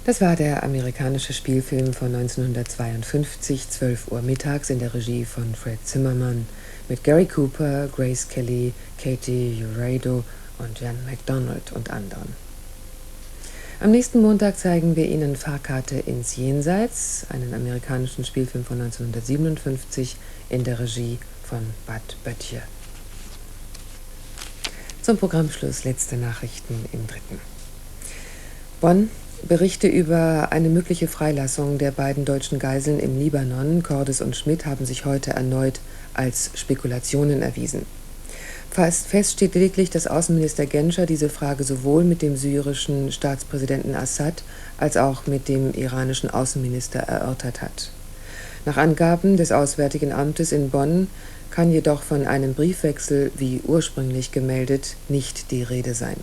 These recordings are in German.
Das war der amerikanische Spielfilm von 1952, 12 Uhr mittags in der Regie von Fred Zimmerman mit Gary Cooper, Grace Kelly, Katie Jurado und Jan McDonald und anderen. Am nächsten Montag zeigen wir Ihnen Fahrkarte ins Jenseits, einen amerikanischen Spielfilm von 1957 in der Regie von Bud Böttcher. Zum Programmschluss letzte Nachrichten im Dritten. Bonn. Berichte über eine mögliche Freilassung der beiden deutschen Geiseln im Libanon, Cordes und Schmidt, haben sich heute erneut als Spekulationen erwiesen. Fest steht lediglich, dass Außenminister Genscher diese Frage sowohl mit dem syrischen Staatspräsidenten Assad als auch mit dem iranischen Außenminister erörtert hat. Nach Angaben des Auswärtigen Amtes in Bonn kann jedoch von einem Briefwechsel, wie ursprünglich gemeldet, nicht die Rede sein.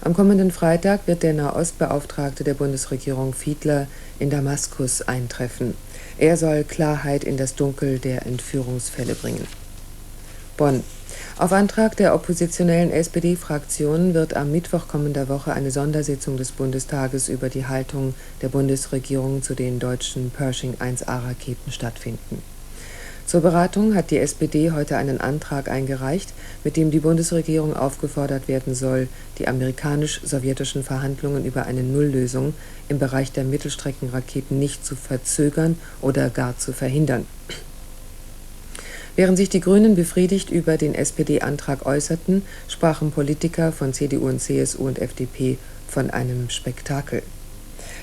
Am kommenden Freitag wird der Nahostbeauftragte der Bundesregierung Fiedler in Damaskus eintreffen. Er soll Klarheit in das Dunkel der Entführungsfälle bringen. Bonn. Auf Antrag der oppositionellen SPD-Fraktion wird am Mittwoch kommender Woche eine Sondersitzung des Bundestages über die Haltung der Bundesregierung zu den deutschen Pershing-1A-Raketen stattfinden. Zur Beratung hat die SPD heute einen Antrag eingereicht, mit dem die Bundesregierung aufgefordert werden soll, die amerikanisch-sowjetischen Verhandlungen über eine Nulllösung im Bereich der Mittelstreckenraketen nicht zu verzögern oder gar zu verhindern. Während sich die Grünen befriedigt über den SPD-Antrag äußerten, sprachen Politiker von CDU und CSU und FDP von einem Spektakel.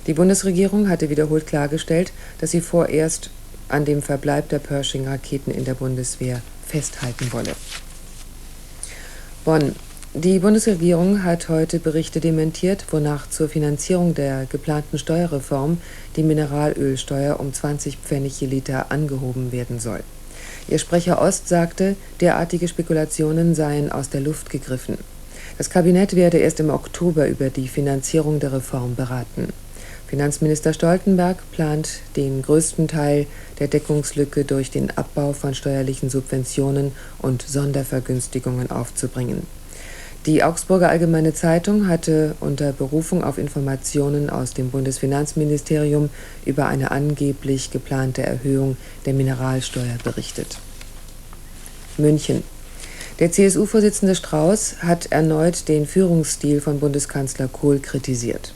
Die Bundesregierung hatte wiederholt klargestellt, dass sie vorerst an dem Verbleib der Pershing-Raketen in der Bundeswehr festhalten wolle. Bonn. Die Bundesregierung hat heute Berichte dementiert, wonach zur Finanzierung der geplanten Steuerreform die Mineralölsteuer um 20 Pfennig je Liter angehoben werden soll. Ihr Sprecher Ost sagte, derartige Spekulationen seien aus der Luft gegriffen. Das Kabinett werde erst im Oktober über die Finanzierung der Reform beraten. Finanzminister Stoltenberg plant, den größten Teil der Deckungslücke durch den Abbau von steuerlichen Subventionen und Sondervergünstigungen aufzubringen. Die Augsburger Allgemeine Zeitung hatte unter Berufung auf Informationen aus dem Bundesfinanzministerium über eine angeblich geplante Erhöhung der Mineralsteuer berichtet. München. Der CSU-Vorsitzende Strauß hat erneut den Führungsstil von Bundeskanzler Kohl kritisiert.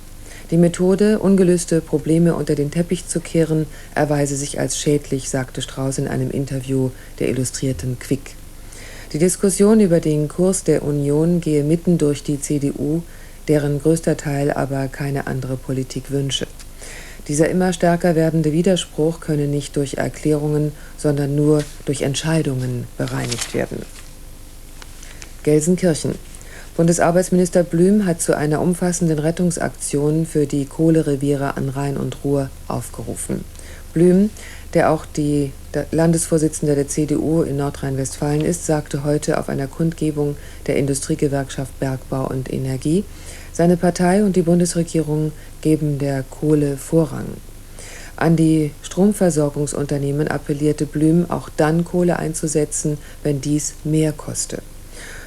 Die Methode, ungelöste Probleme unter den Teppich zu kehren, erweise sich als schädlich, sagte Strauß in einem Interview der Illustrierten Quick. Die Diskussion über den Kurs der Union gehe mitten durch die CDU, deren größter Teil aber keine andere Politik wünsche. Dieser immer stärker werdende Widerspruch könne nicht durch Erklärungen, sondern nur durch Entscheidungen bereinigt werden. Gelsenkirchen. Bundesarbeitsminister Blüm hat zu einer umfassenden Rettungsaktion für die Kohlereviere an Rhein und Ruhr aufgerufen. Blüm, der auch die Landesvorsitzende der CDU in Nordrhein-Westfalen ist, sagte heute auf einer Kundgebung der Industriegewerkschaft Bergbau und Energie, seine Partei und die Bundesregierung geben der Kohle Vorrang. An die Stromversorgungsunternehmen appellierte Blüm, auch dann Kohle einzusetzen, wenn dies mehr koste.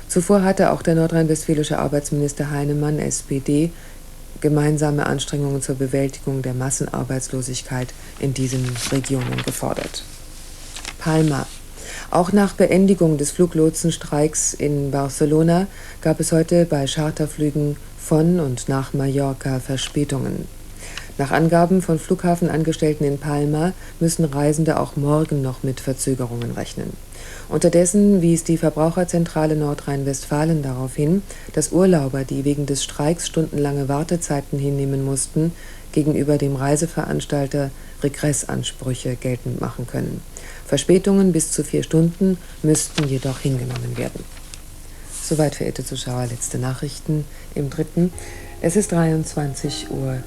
Zuvor hatte auch der nordrhein-westfälische Arbeitsminister Heinemann, SPD, gemeinsame Anstrengungen zur Bewältigung der Massenarbeitslosigkeit in diesen Regionen gefordert. Palma. Auch nach Beendigung des Fluglotsenstreiks in Barcelona gab es heute bei Charterflügen von und nach Mallorca Verspätungen. Nach Angaben von Flughafenangestellten in Palma müssen Reisende auch morgen noch mit Verzögerungen rechnen. Unterdessen wies die Verbraucherzentrale Nordrhein-Westfalen darauf hin, dass Urlauber, die wegen des Streiks stundenlange Wartezeiten hinnehmen mussten, gegenüber dem Reiseveranstalter Regressansprüche geltend machen können. Verspätungen bis zu 4 Stunden müssten jedoch hingenommen werden. Soweit, verehrte Zuschauer, letzte Nachrichten im Dritten. Es ist 23:29 Uhr,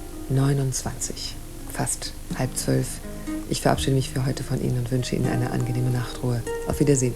fast 11:30. Ich verabschiede mich für heute von Ihnen und wünsche Ihnen eine angenehme Nachtruhe. Auf Wiedersehen.